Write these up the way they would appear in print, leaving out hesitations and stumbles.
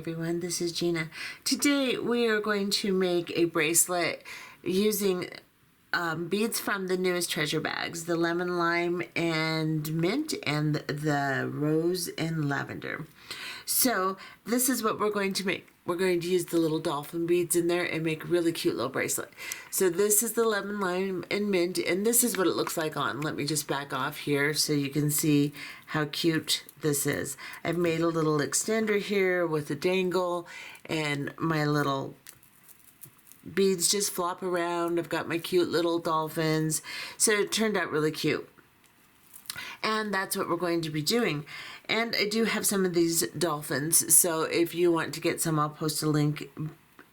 everyone, this is Gina. Today we are going to make a bracelet using beads from the newest treasure bags, the lemon lime and mint and the rose and lavender. So this is what we're going to make. We're going to use the little dolphin beads in there and make a really cute little bracelet. So this is the lemon lime and mint, and this is what it looks like on. Let me just back off here so you can see how cute this is. I've made a little extender here with a dangle, and my little beads just flop around. I've got my cute little dolphins. So it turned out really cute. And that's what we're going to be doing. And I do have some of these dolphins, so if you want to get some, I'll post a link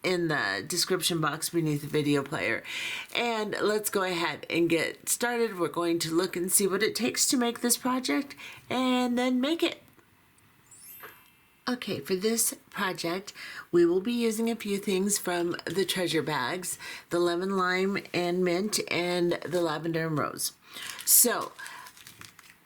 in the description box beneath the video player. And let's go ahead and get started. We're going to look and see what it takes to make this project and then make it. Okay, for this project, we will be using a few things from the treasure bags, the lemon lime and mint and the lavender and rose. So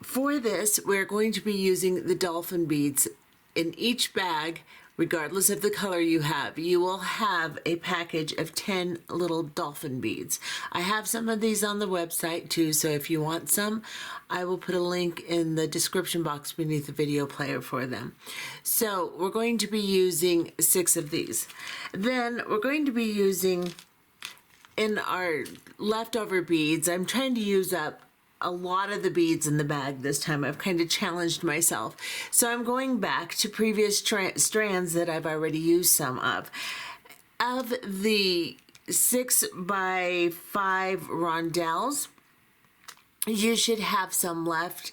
for this, we're going to be using the dolphin beads. In each bag, regardless of the color you have, you will have a package of 10 little dolphin beads. I have some of these on the website too, so if you want some, I will put a link in the description box beneath the video player for them. So we're going to be using 6 of these. Then we're going to be using, in our leftover beads, I'm trying to use up a lot of the beads in the bag this time. I've kind of challenged myself. So I'm going back to previous strands that I've already used some of. Of the 6 by 5 rondelles, you should have some left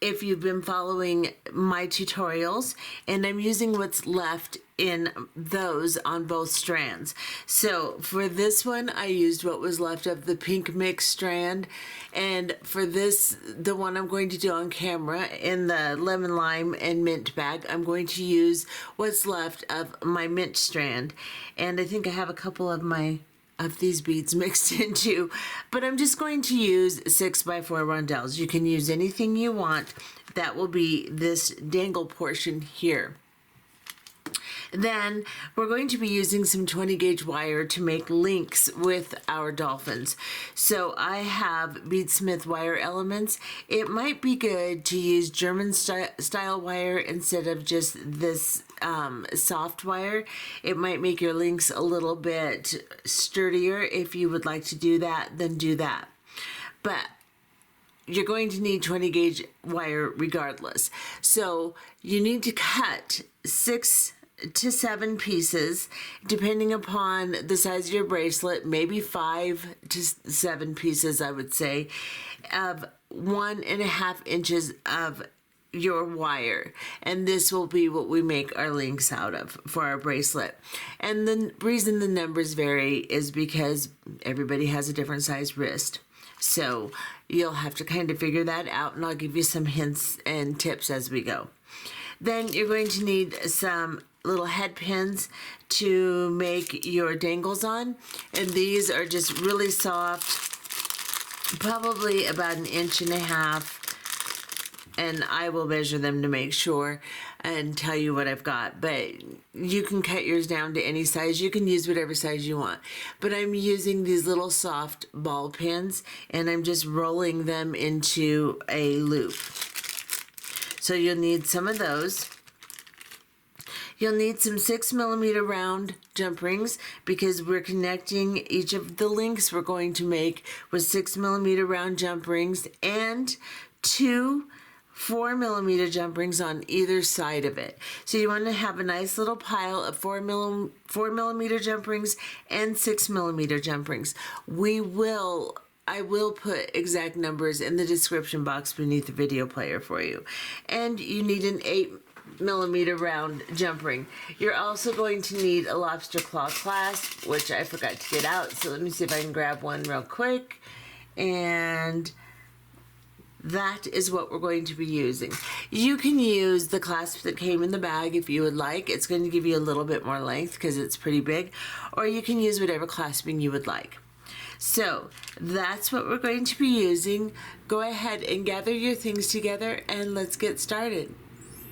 if you've been following my tutorials, and I'm using what's left in those on both strands. So for this one, I used what was left of the pink mix strand, and for this, the one I'm going to do on camera in the lemon lime and mint bag, I'm going to use what's left of my mint strand. And I think I have a couple of these beads mixed into, but I'm just going to use 6 by 4 rondelles. You can use anything you want. That will be this dangle portion here. Then we're going to be using some 20 gauge wire to make links with our dolphins. So I have beadsmith wire elements. It might be good to use German style wire instead of just this soft wire. It might make your links a little bit sturdier. If you would like to do that, then do that. But you're going to need 20 gauge wire regardless. So you need to cut 6 to 7 pieces, depending upon the size of your bracelet, maybe 5 to 7 pieces, I would say, of 1.5 inches of your wire. And this will be what we make our links out of for our bracelet. And the reason the numbers vary is because everybody has a different size wrist. So you'll have to kind of figure that out, and I'll give you some hints and tips as we go. Then you're going to need some little head pins to make your dangles on, and these are just really soft, probably about 1.5 inches, and I will measure them to make sure and tell you what I've got. But you can cut yours down to any size. You can use whatever size you want, but I'm using these little soft ball pins, and I'm just rolling them into a loop. So you'll need some of those. You'll need some 6mm round jump rings, because we're connecting each of the links we're going to make with 6mm round jump rings and 2 4mm jump rings on either side of it. So you want to have a nice little pile of 4mm jump rings and 6mm jump rings. I will put exact numbers in the description box beneath the video player for you. And you need an 8mm round jump ring. You're also going to need a lobster claw clasp, which I forgot to get out, so let me see if I can grab one real quick. And that is what we're going to be using. You can use the clasp that came in the bag if you would like. It's going to give you a little bit more length because it's pretty big, or you can use whatever clasping you would like. So that's what we're going to be using. Go ahead and gather your things together and let's get started.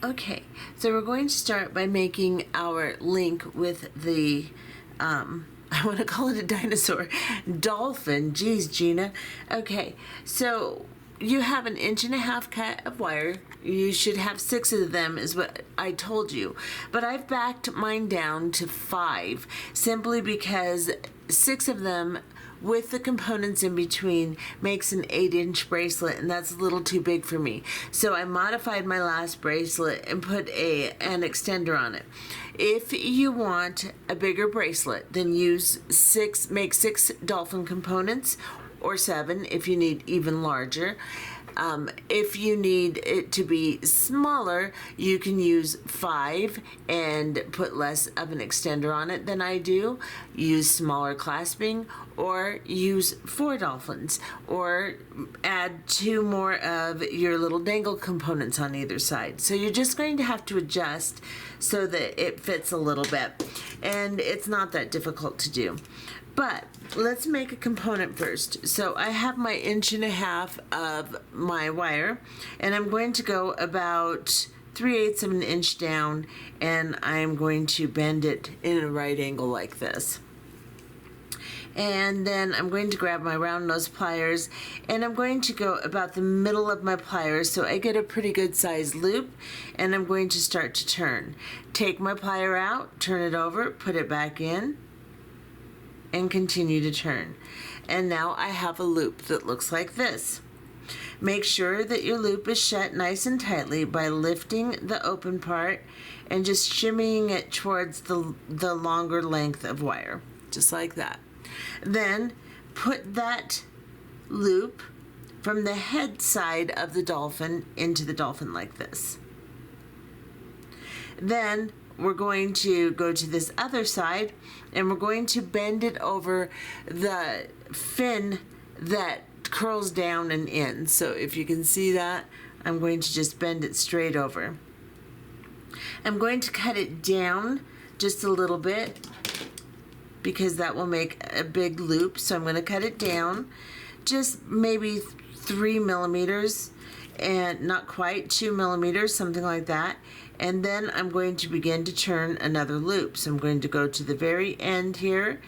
Okay, so we're going to start by making our link with the, I want to call it a dinosaur, dolphin. Geez, Gina. Okay, so you have an 1.5 inch cut of wire. You should have 6 of them, is what I told you. But I've backed mine down to 5, simply because 6 of them with the components in between makes an 8-inch bracelet, and that's a little too big for me. So I modified my last bracelet and put an extender on it. If you want a bigger bracelet, then make 6 dolphin components, or 7 if you need even larger. If you need it to be smaller, you can use 5 and put less of an extender on it than I do. Use smaller clasping, or use 4 dolphins, or add 2 more of your little dangle components on either side. So you're just going to have to adjust so that it fits a little bit, and it's not that difficult to do. But let's make a component first. So I have my 1.5 inch of my wire, and I'm going to go about 3/8 of an inch down, and I'm going to bend it in a right angle like this. And then I'm going to grab my round nose pliers, and I'm going to go about the middle of my pliers so I get a pretty good size loop, and I'm going to start to turn. Take my plier out, turn it over, put it back in, and continue to turn. And now I have a loop that looks like this. Make sure that your loop is shut nice and tightly by lifting the open part and just shimmying it towards the longer length of wire, just like that. Then put that loop from the head side of the dolphin into the dolphin like this. Then we're going to go to this other side, and we're going to bend it over the fin that curls down and in. So if you can see that, I'm going to just bend it straight over. I'm going to cut it down just a little bit because that will make a big loop. So I'm going to cut it down just maybe 3 millimeters, and not quite 2 millimeters, something like that. And then I'm going to begin to turn another loop. So I'm going to go to the very end here,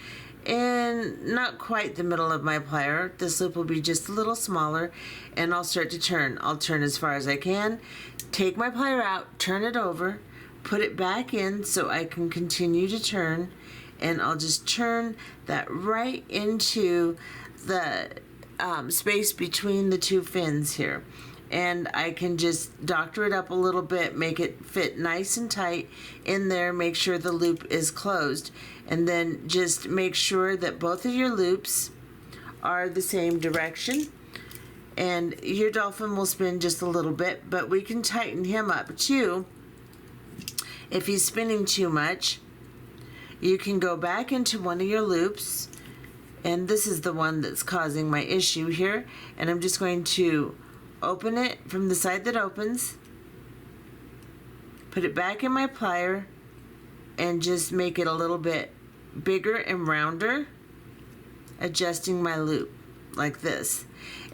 and not quite the middle of my plier. This loop will be just a little smaller, and I'll start to turn. I'll turn as far as I can, take my plier out, turn it over, put it back in so I can continue to turn, and I'll just turn that right into the space between the 2 fins here. And I can just doctor it up a little bit, make it fit nice and tight in there, make sure the loop is closed, and then just make sure that both of your loops are the same direction. And your dolphin will spin just a little bit, but we can tighten him up too. If he's spinning too much, you can go back into one of your loops, and this is the one that's causing my issue here, and I'm just going to open it from the side that opens, put it back in my plier, and just make it a little bit bigger and rounder, adjusting my loop like this.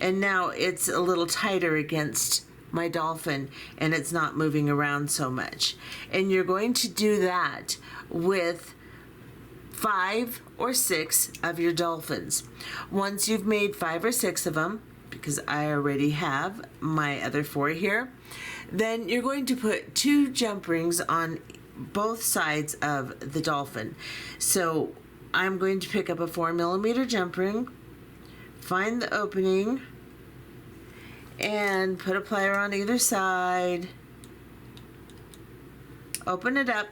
And now it's a little tighter against my dolphin, and it's not moving around so much. And you're going to do that with 5 or 6 of your dolphins. Once you've made 5 or 6 of them, because I already have my other 4 here, then you're going to put 2 jump rings on both sides of the dolphin. So I'm going to pick up a 4 millimeter jump ring, find the opening, and put a plier on either side, open it up,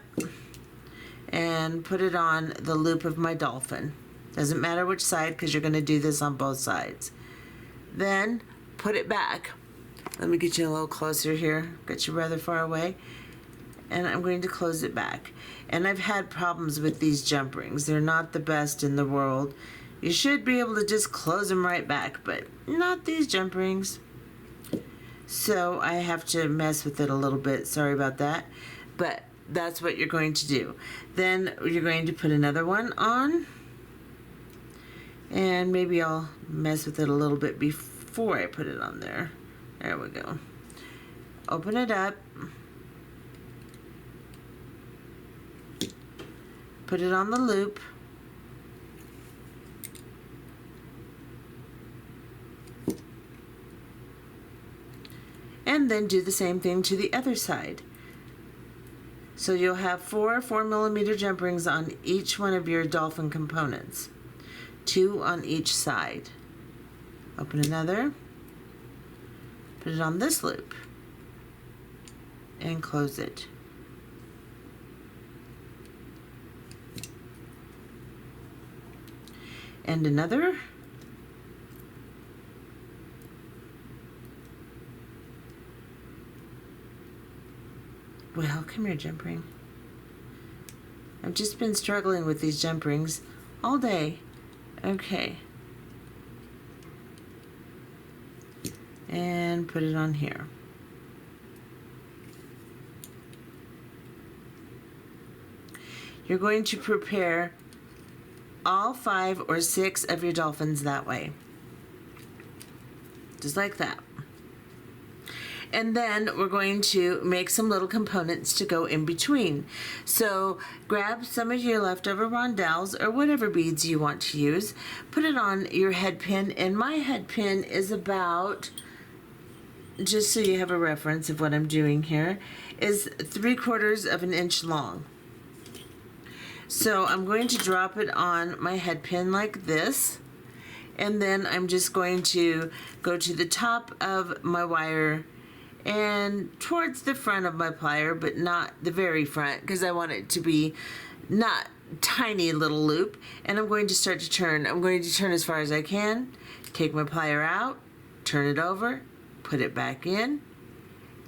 and put it on the loop of my dolphin. Doesn't matter which side, because you're going to do this on both sides. Then put it back. Let me get you a little closer here. Got you rather far away. And I'm going to close it back. And I've had problems with these jump rings. They're not the best in the world. You should be able to just close them right back, but not these jump rings. So I have to mess with it a little bit. Sorry about that. But that's what you're going to do. Then you're going to put another one on. And maybe I'll mess with it a little bit before I put it on there. There we go. Open it up. put it on the loop, and then do the same thing to the other side. So you'll have 4 4mm jump rings on each one of your dolphin components, 2 on each side. Open another, put it on this loop, and close it. And another. Well, come here, jump ring. I've just been struggling with these jump rings all day. Okay. And put it on here. You're going to prepare all 5 or 6 of your dolphins that way. Just like that. And then we're going to make some little components to go in between. So grab some of your leftover rondelles or whatever beads you want to use, put it on your head pin, and my head pin is about, just so you have a reference of what I'm doing here, is 3/4 of an inch long. So I'm going to drop it on my head pin like this, and then I'm just going to go to the top of my wire and towards the front of my plier, but not the very front, because I want it to be not tiny little loop. And I'm going to start to turn. I'm going to turn as far as I can, take my plier out, turn it over, put it back in,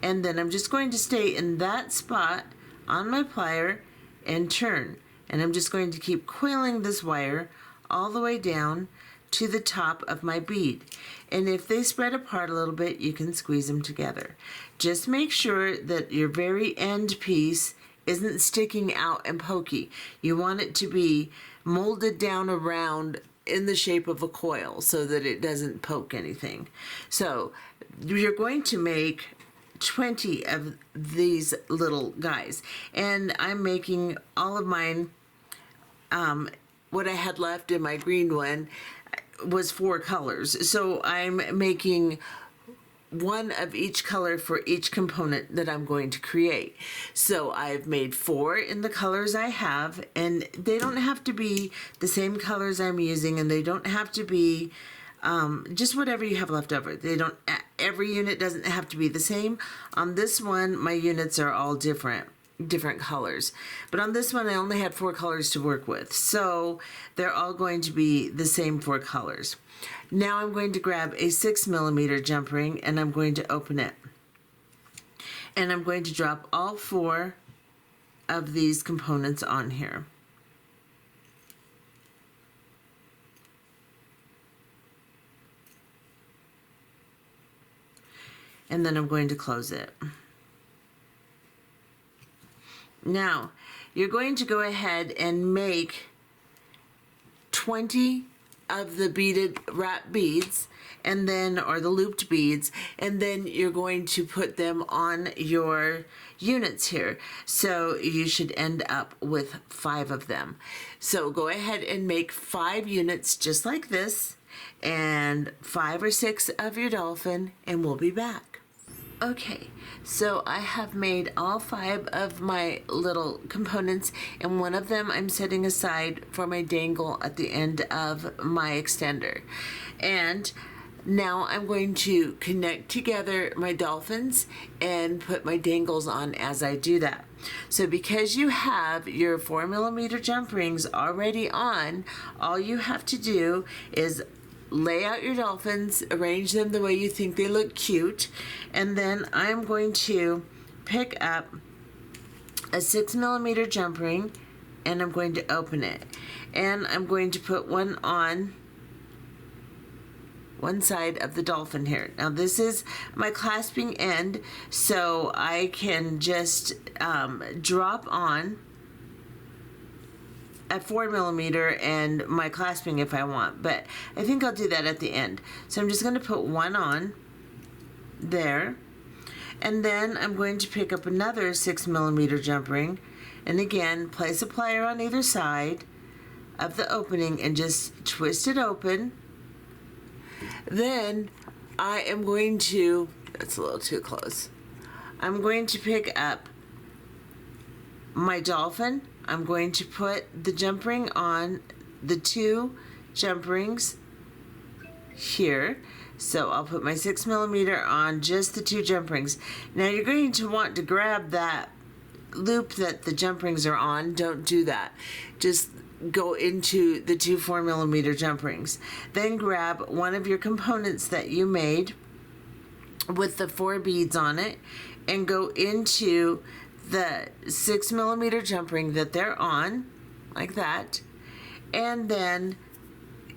and then I'm just going to stay in that spot on my plier and turn. And I'm just going to keep coiling this wire all the way down to the top of my bead. And if they spread apart a little bit, you can squeeze them together. Just make sure that your very end piece isn't sticking out and pokey. You want it to be molded down around in the shape of a coil so that it doesn't poke anything. So you're going to make 20 of these little guys. And I'm making all of mine, what I had left in my green one was 4 colors. So I'm making 1 of each color for each component that I'm going to create. So I've made 4 in the colors I have, and they don't have to be the same colors I'm using, and they don't have to be just whatever you have left over. They don't, every unit doesn't have to be the same. On this one, my units are all different colors, but on this one I only had 4 colors to work with, so they're all going to be the same 4 colors. Now I'm going to grab a 6mm jump ring, and I'm going to open it, and I'm going to drop all 4 of these components on here. And then I'm going to close it. Now, you're going to go ahead and make 20 of the beaded wrap beads, and then, or the looped beads, and then you're going to put them on your units here. So you should end up with 5 of them. So go ahead and make 5 units just like this, and 5 or 6 of your dolphin, and we'll be back. Okay, so I have made all 5 of my little components, and one of them I'm setting aside for my dangle at the end of my extender. And now I'm going to connect together my dolphins and put my dangles on as I do that. So because you have your 4mm jump rings already on, all you have to do is lay out your dolphins, arrange them the way you think they look cute, and then I'm going to pick up a 6mm jump ring, and I'm going to open it, and I'm going to put one on one side of the dolphin here. Now this is my clasping end, so I can just drop on at 4mm and my clasping if I want, but I think I'll do that at the end. So I'm just going to put one on there, and then I'm going to pick up another 6mm jump ring, And again, place a plier on either side of the opening and just twist it open. Then I am going to, that's a little too close. I'm going to pick up my dolphin. I'm going to put the jump ring on the 2 jump rings here. So I'll put my 6mm on just the 2 jump rings. Now you're going to want to grab that loop that the jump rings are on. Don't do that. Just go into the 2 4mm jump rings. Then grab one of your components that you made with the 4 beads on it and go into the 6mm jump ring that they're on, like that. And then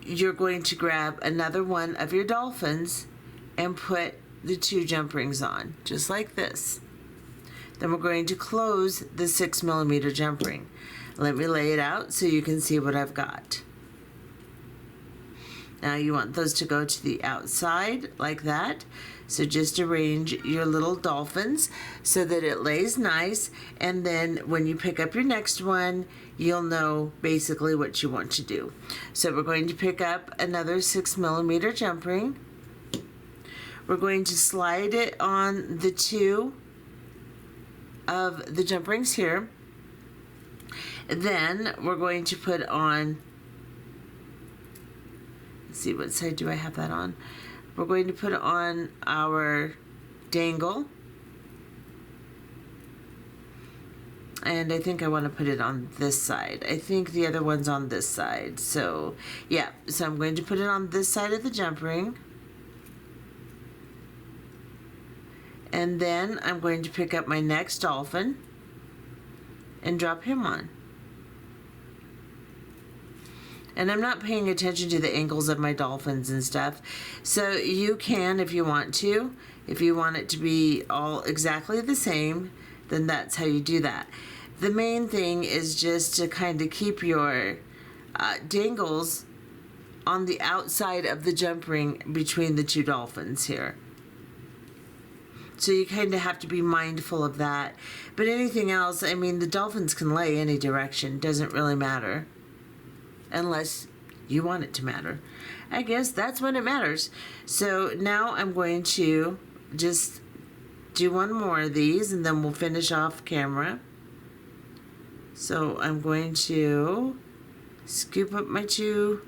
you're going to grab another one of your dolphins and put the 2 jump rings on, just like this. Then we're going to close the 6mm jump ring. Let me lay it out so you can see what I've got. Now you want those to go to the outside like that. So just arrange your little dolphins so that it lays nice, and then when you pick up your next one, you'll know basically what you want to do. So we're going to pick up another 6mm jump ring. We're going to slide it on the 2 of the jump rings here. Then we're going to put on, let's see, what side do I have that on? We're going to put on our dangle. And I think I want to put it on this side. I think the other one's on this side. So, yeah. So I'm going to put it on this side of the jump ring. And then I'm going to pick up my next dolphin and drop him on. And I'm not paying attention to the angles of my dolphins and stuff. So you can, if you want to. If you want it to be all exactly the same, then that's how you do that. The main thing is just to kind of keep your dangles on the outside of the jump ring between the 2 dolphins here. So you kind of have to be mindful of that. But anything else, I mean, the dolphins can lay any direction. Doesn't really matter. Unless you want it to matter. I guess that's when it matters. So now I'm going to just do one more of these and then we'll finish off camera. So I'm going to scoop up my 2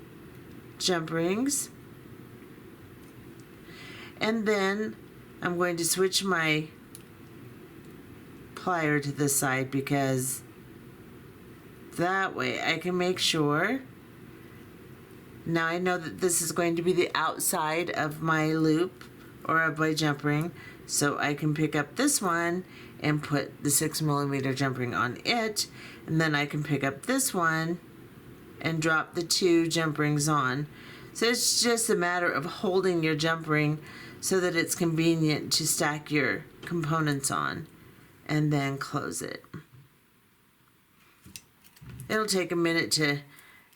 jump rings. And then I'm going to switch my plier to this side because that way I can make sure. Now I know that this is going to be the outside of my loop or of my jump ring, so I can pick up this one and put the 6mm jump ring on it, and then I can pick up this one and drop the 2 jump rings on. So it's just a matter of holding your jump ring so that it's convenient to stack your components on, and then close it. It'll take a minute to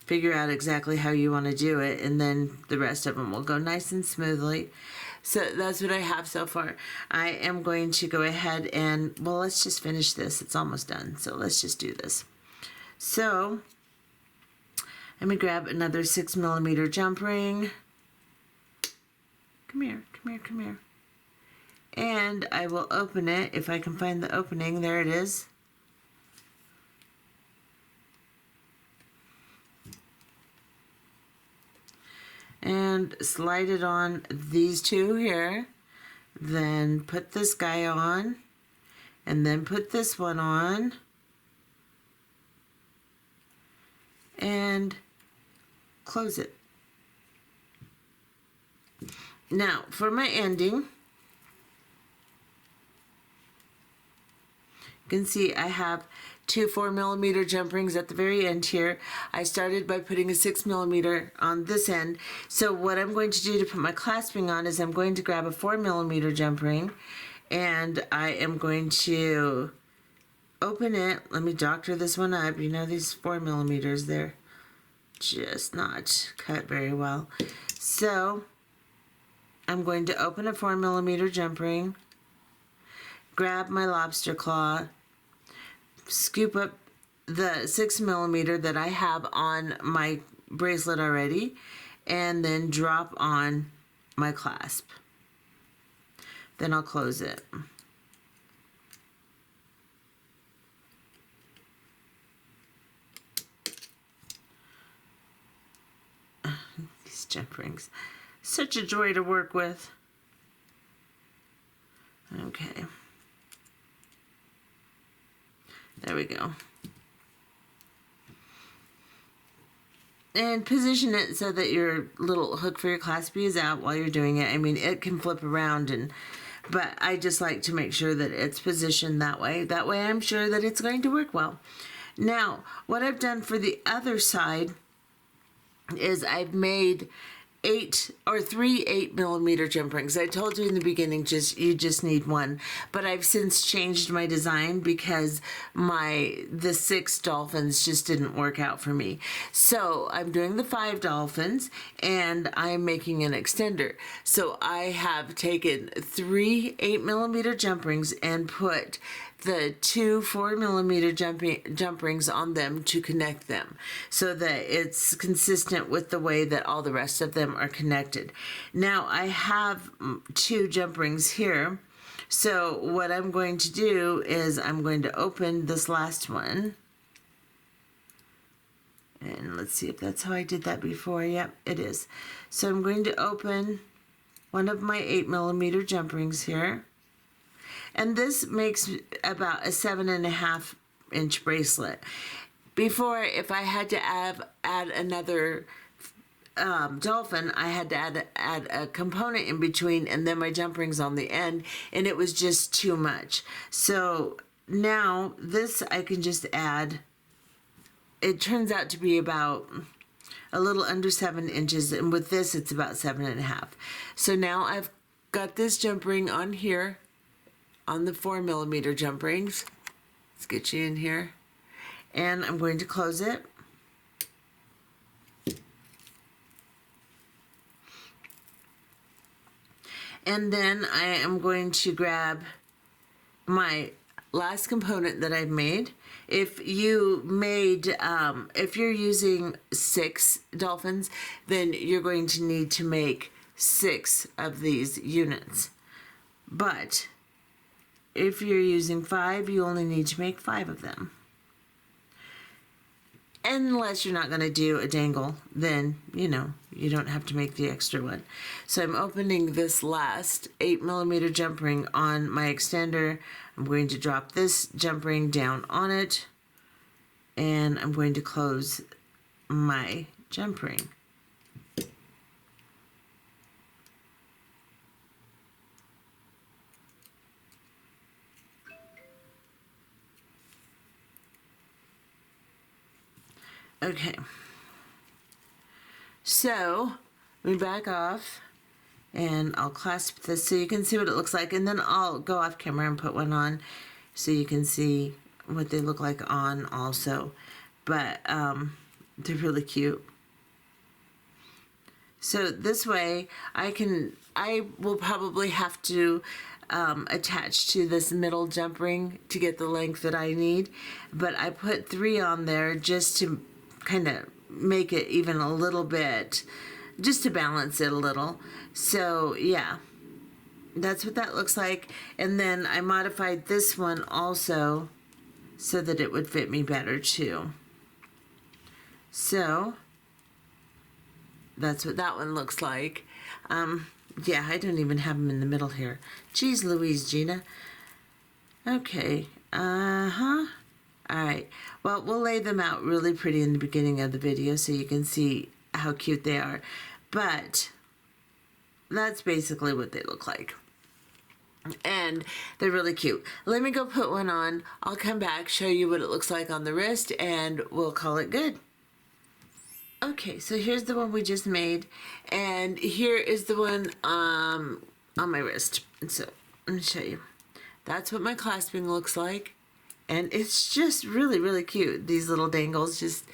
figure out exactly how you want to do it, and then the rest of them will go nice and smoothly. So that's what I have so far. I am going to go ahead and, well, let's just finish this. It's almost done, so let's just do this. So let me grab another 6mm jump ring. Come here, come here, come here. And I will open it if I can find the opening. There it is. And slide it on these 2 here, then put this guy on, and then put this one on, and close it. Now for my ending, you can see I have 2 4mm jump rings at the very end here. I started by putting a 6mm on this end. So what I'm going to do to put my clasping on is I'm going to grab a 4mm jump ring and I am going to open it. Let me doctor this one up. You know, these 4mm, they're just not cut very well. So I'm going to open a 4mm jump ring, grab my lobster claw, scoop up the 6mm that I have on my bracelet already, and then drop on my clasp. Then I'll close it. These jump rings, such a joy to work with. Okay, there we go. And position it so that your little hook for your clasp is out while you're doing it. I mean, it can flip around, but I just like to make sure that it's positioned that way. That way I'm sure that it's going to work well. Now, what I've done for the other side is I've made 3 8mm jump rings. I told you in the beginning you just need one, but I've since changed my design because the 6 dolphins just didn't work out for me. So I'm doing the 5 dolphins, and I'm making an extender. So I have taken 3 8mm jump rings and put the 2 4mm jump rings on them to connect them so that it's consistent with the way that all the rest of them are connected. Now I have 2 jump rings here, so what I'm going to do is I'm going to open this last one, and let's see if that's how I did that before. Yep, it is. So I'm going to open one of my 8mm jump rings here. And this makes about a 7.5-inch bracelet. Before, if I had to add another dolphin, I had to add a component in between and then my jump rings on the end, and it was just too much. So now this I can just add. It turns out to be about a little under 7 inches, and with this it's about 7.5. So now I've got this jump ring on here, on the 4mm jump rings. Let's get you in here. And I'm going to close it. And then I am going to grab my last component that I've made. If you made, if you're using 6 dolphins, then you're going to need to make 6 of these units. But if you're using 5, you only need to make 5 of them. Unless you're not going to do a dangle, then, you don't have to make the extra one. So I'm opening this last 8mm jump ring on my extender. I'm going to drop this jump ring down on it, and I'm going to close my jump ring. Okay, so we back off, and I'll clasp this so you can see what it looks like, and then I'll go off camera and put one on so you can see what they look like on also. But they're really cute. So this way I will probably have to attach to this middle jump ring to get the length that I need, but I put 3 on there just to kind of make it even a little bit, just to balance it a little. So yeah, that's what that looks like. And then I modified this one also so that it would fit me better too. So that's what that one looks like. Yeah, I don't even have them in the middle here. Jeez Louise, Gina. Okay, Alright, well, we'll lay them out really pretty in the beginning of the video so you can see how cute they are. But that's basically what they look like. And they're really cute. Let me go put one on. I'll come back, show you what it looks like on the wrist, and we'll call it good. Okay, so here's the one we just made, and here is the one on my wrist. So let me show you. That's what my clasping looks like. And it's just really, really cute. These little dangles just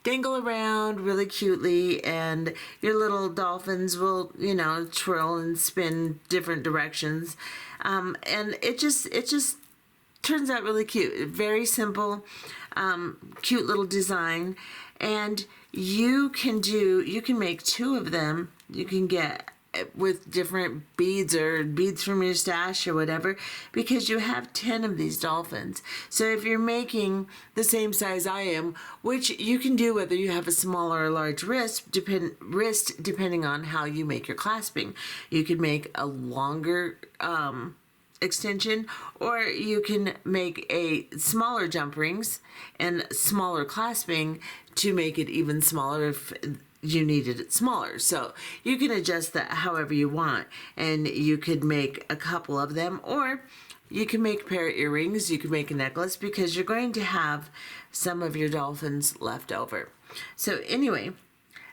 dangle around really cutely, and your little dolphins will, twirl and spin different directions. And it just turns out really cute. Very simple, cute little design. And you can make 2 of them. You can get with different beads or beads from your stash or whatever, because you have 10 of these dolphins. So if you're making the same size I am, which you can do whether you have a small or a large wrist depending on how you make your clasping. You could make a longer extension, or you can make a smaller jump rings and smaller clasping to make it even smaller if you needed it smaller. So you can adjust that however you want, and you could make a couple of them, or you can make a pair of earrings, you could make a necklace, because you're going to have some of your dolphins left over. So anyway,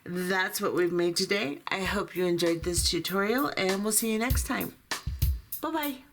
that's what we've made today. I hope you enjoyed this tutorial, and we'll see you next time. Bye-bye.